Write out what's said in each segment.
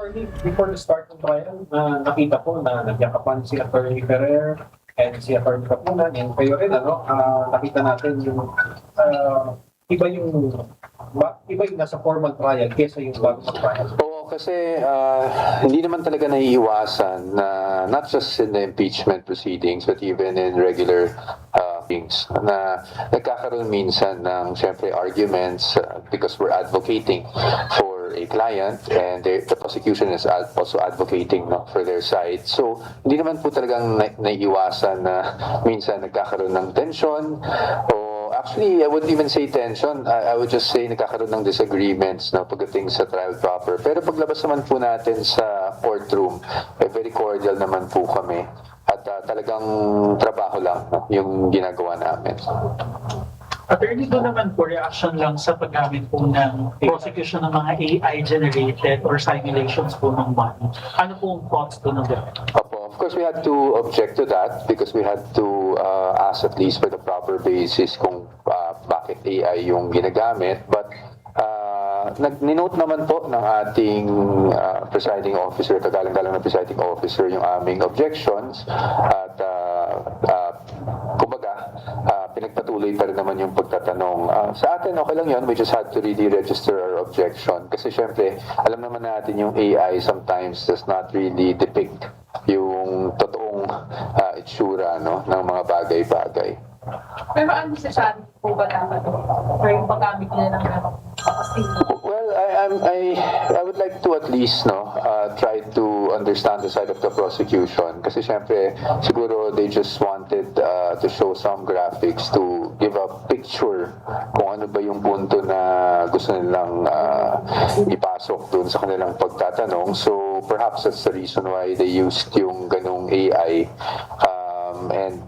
Attorney, before the start ng trial, nakita ko na nagyakapan si Attorney Ferrer and si Attorney Capunan, and kayo rin, nakita natin yung iba yung nasa formal trial kesa yung bagong trial. Oo, kasi hindi naman talaga naiiwasan na not just in the impeachment proceedings but even in regular things na nagkakaroon minsan ng syempre arguments because we're advocating for a client and the prosecution is also advocating for their side. So, hindi naman po talagang naiiwasan na minsan nagkakaroon ng tension o actually, I wouldn't even say tension. I would just say nagkakaroon ng disagreements pagdating sa trial proper. Pero paglabas naman po natin sa courtroom, very cordial naman po kami. At talagang trabaho lang yung ginagawa namin. Attorney, doon naman po, reaction lang sa paggamit po ng prosecution ng mga AI-generated or simulations po ng money. Ano po ang thoughts doon ng Of course, we had to object to that because we had to ask at least for the proper basis kung bakit AI yung ginagamit. But ninote naman po ng ating presiding officer, kagalang-galang na presiding officer, yung aming objections at kumbaga, pinagpatuloy pa rin naman yung pagtatanong. Sa atin, okay lang yun. We just had to really register our objection. Kasi syempre, alam naman natin yung AI sometimes does not really depict yung totoong itsura ng mga bagay-bagay. Pero ano sa po ba dapat or yung paggamit nila ng Well, I would like to at least try to understand the side of the prosecution kasi syempre siguro they just wanted to show some graphics to give a picture kung ano ba yung punto na gusto nilang ipasok dun sa kanilang pagtatanong. So perhaps that's the reason why they used yung ganung AI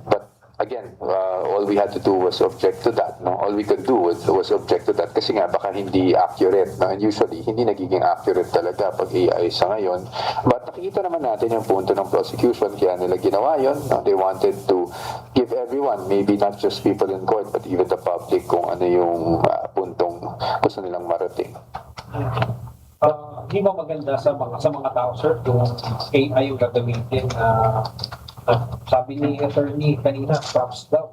but again, all we had to do was object to that. All we could do was object to that kasi nga baka hindi accurate. And usually, hindi nagiging accurate talaga pag AI sa ngayon. But nakikita naman natin yung punto ng prosecution kaya nila ginawa yun. They wanted to give everyone, maybe not just people in court, but even the public kung ano yung puntong gusto nilang marating. Hindi ba maganda sa mga tao, sir, yung AI yung gagamitin sabi ni attorney kanina, props daw.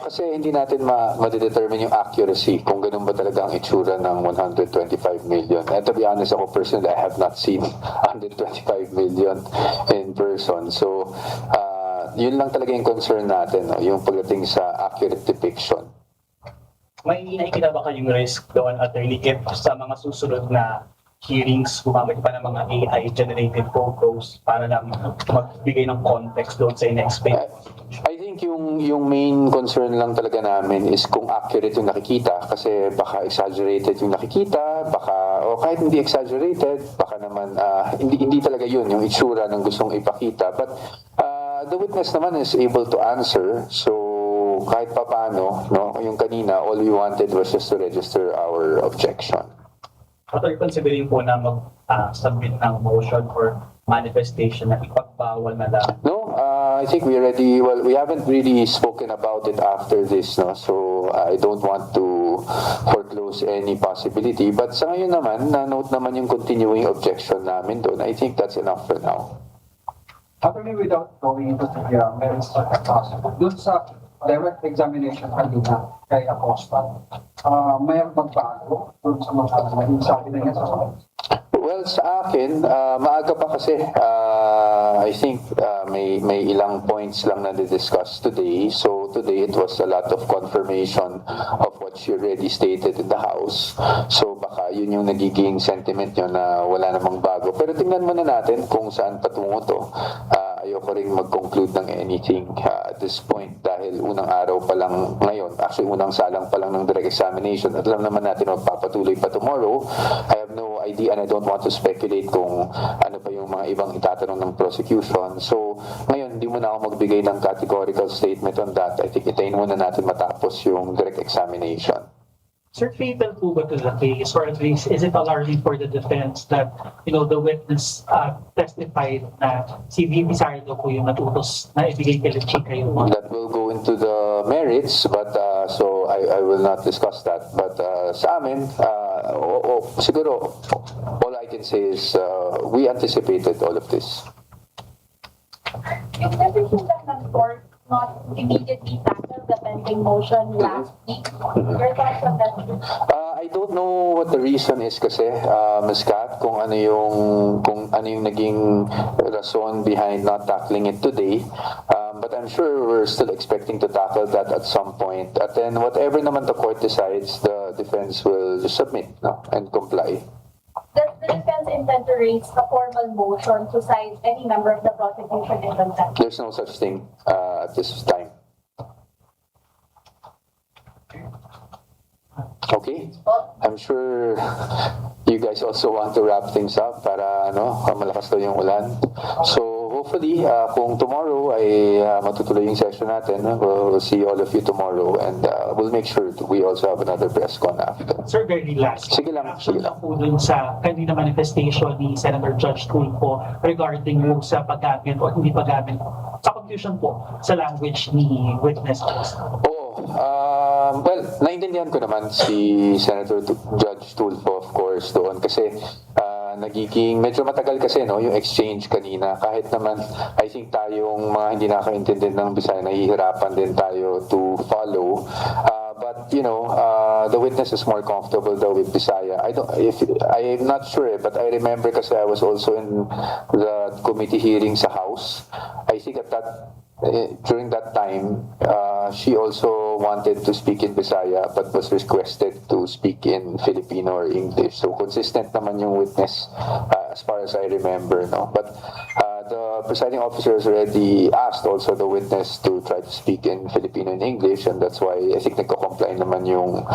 Kasi hindi natin ma-determine yung accuracy kung ganun ba talaga ang itsura ng 125 million. And to be honest, ako personally, I have not seen 125 million in person. So, yun lang talaga yung concern natin, yung pagdating sa accurate depiction. May nakikita ba kayong risk doon, attorney, if sa mga susunod na hearings, gumamit pa ng mga AI-generated photos para lang magbigay ng context doon sa in-explain? I think yung main concern lang talaga namin is kung accurate yung nakikita kasi baka exaggerated yung nakikita, baka o kahit hindi exaggerated, baka naman hindi talaga yun yung itsura ng gustong ipakita. But the witness naman is able to answer, so kahit pa paano, yung kanina, all we wanted was just to register our objection. At ay considering po na mag-submit ng motion for manifestation na ipagbawal na lang? No, I think we haven't really spoken about it after this, so I don't want to foreclose any possibility. But sa ngayon naman, na-note naman yung continuing objection namin doon. I think that's enough for now. Probably without going into the merits of the possible. Doon sa direct examination kanina kay Acosta, may magbago doon sa mga naging sabi na yan sa Well, sa akin, maaga pa kasi I think may ilang points lang na discuss today. So today it was a lot of confirmation of what she already stated in the House. So baka yun yung nagiging sentiment nyo na wala namang bago. Pero tingnan muna natin kung saan patungo to. Ayoko rin mag-conclude ng anything at this point dahil unang araw pa lang ngayon, actually unang salang pa lang ng direct examination at alam naman natin magpapatuloy pa tomorrow. I have no idea and I don't want to speculate kung ano pa yung mga ibang itatanong ng prosecution. So ngayon, hindi muna ako magbigay ng categorical statement on that. I think itayin muna natin matapos yung direct examination. Sir, fatal po ba to the case, or at least is it alarming for the defense that, the witness testified na si VP Sardo po yung natutos na ibigay kay Chica yung That will go into the merits, but so I will not discuss that. But sa amin, siguro, all I can say is we anticipated all of this. Yung decision lang ng court not immediately tackle the pending motion last week. Your thoughts on that? I don't know what the reason is kasi, Ms. Kat, kung ano yung naging rason behind not tackling it today. But I'm sure we're still expecting to tackle that at some point. At then whatever naman the court decides, the defense will just submit, no, and comply. Does the defense intend to raise a formal motion to cite any member of the prosecution in contempt? There's no such thing at this time. Okay? I'm sure you guys also want to wrap things up para malakas daw yung ulan. So hopefully, kung tomorrow ay matutuloy yung session natin, we'll see all of you tomorrow and we'll make sure that we also have another press con after. Sir, very last. Sige lang, Reaction sige lang. lang po dun sa kanina manifestation ni Senator Judge Tulfo regarding po sa paggamit o hindi paggamit sa confusion po sa language ni witness. Oo. Well, naintindihan ko naman si Senator Judge Tulfo, of course, doon kasi nagiging medyo matagal kasi yung exchange kanina. Kahit naman I think tayong mga hindi nakakaintindi ng Bisaya, nahihirapan din tayo to follow. But the witness is more comfortable though with Bisaya. I'm not sure, but I remember kasi I was also in the committee hearing sa House. I think during that time, she also wanted to speak in Bisaya but was requested to speak in Filipino or English. So consistent naman yung witness as far as I remember. No? But the presiding officer has already asked also the witness to try to speak in Filipino and English, and that's why I think nagko-comply naman yung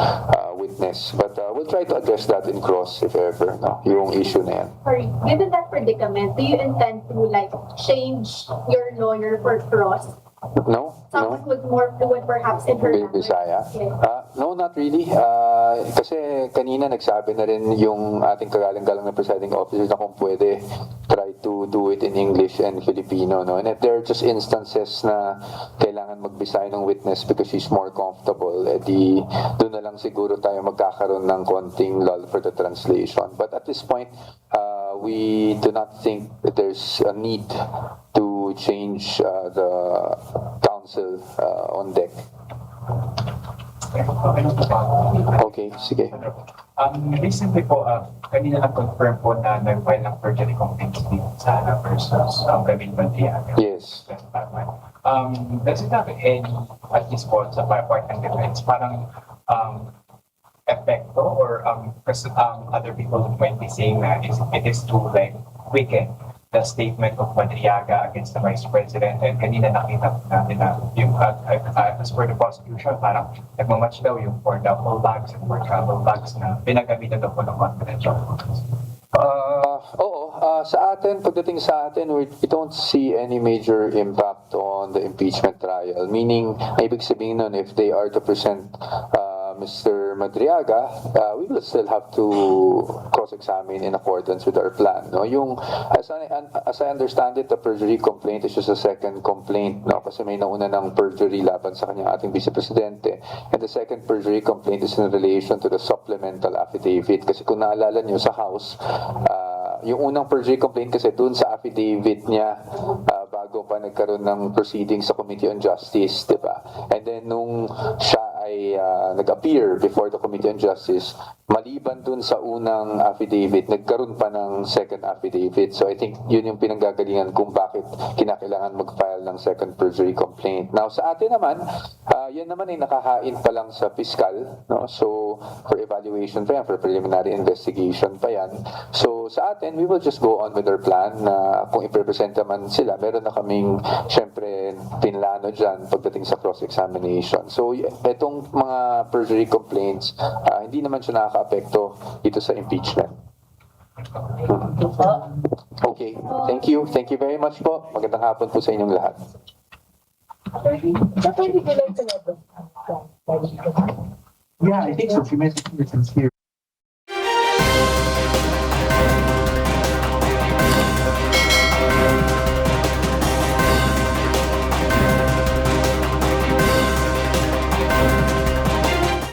witness. But we'll try to address that in cross if ever, yung issue na yan. Sorry, given that predicament, do you intend to change your lawyer for cross? No? Someone who's more fluent perhaps in her language? Bisaya? Yes. No, not really. Kasi kanina nagsabi na rin yung ating kagalang-galang na presiding officer na kung pwede try to do it in English and Filipino. No? And if there are just instances na kailangan magbisaya ng witness because she's more comfortable, doon na lang siguro tayo magkakaroon ng konting lull for the translation. But at this point, we do not think that there's a need to change the counsel on deck. Okay, sige. Recently po, kanina na-confirm po na nag-file ng perjury complaints dito sa Ana versus Camille Bandiaga. Yes. Does it have any, at least po sa part ng defense, parang epekto or other people might be saying that it is to weaken the statement of Madriaga against the Vice President, and kanina nakita natin na yung as per the prosecution, parang nagmamatch daw yung for duffel bags and for travel bags na pinagamitan daw po ng confidential. Sa atin, pagdating sa atin, we don't see any major impact on the impeachment trial. Meaning, ibig sabihin nun, if they are to present Mr. Madriaga, we will still have to cross-examine in accordance with our plan. No? As I understand it, the perjury complaint is just a second complaint. No? Kasi may nauna ng perjury laban sa kanyang ating vice-presidente. And the second perjury complaint is in relation to the supplemental affidavit. Kasi kung naalala nyo sa House, yung unang perjury complaint kasi dun sa affidavit niya bago pa nagkaroon ng proceedings sa Committee on Justice, di ba? And then nung siya ay nag-appear before the Committee on Justice, maliban dun sa unang affidavit, nagkaroon pa ng second affidavit. So I think yun yung pinanggagalingan kung bakit kinakailangan mag-file ng second perjury complaint. Now sa atin naman, yan naman ay nakahain pa lang sa fiscal, no? So for evaluation pa yan, for preliminary investigation pa yan. So sa atin, we will just go on with our plan na kung i-represent naman sila, meron na kaming syempre pinlano dyan pagdating sa cross-examination. So itong mga perjury complaints, hindi naman siya nakaka-apekto dito sa impeachment. Okay, thank you. Thank you very much po. Magandang hapon po sa inyong lahat. Yeah, I think so. She mentioned it here.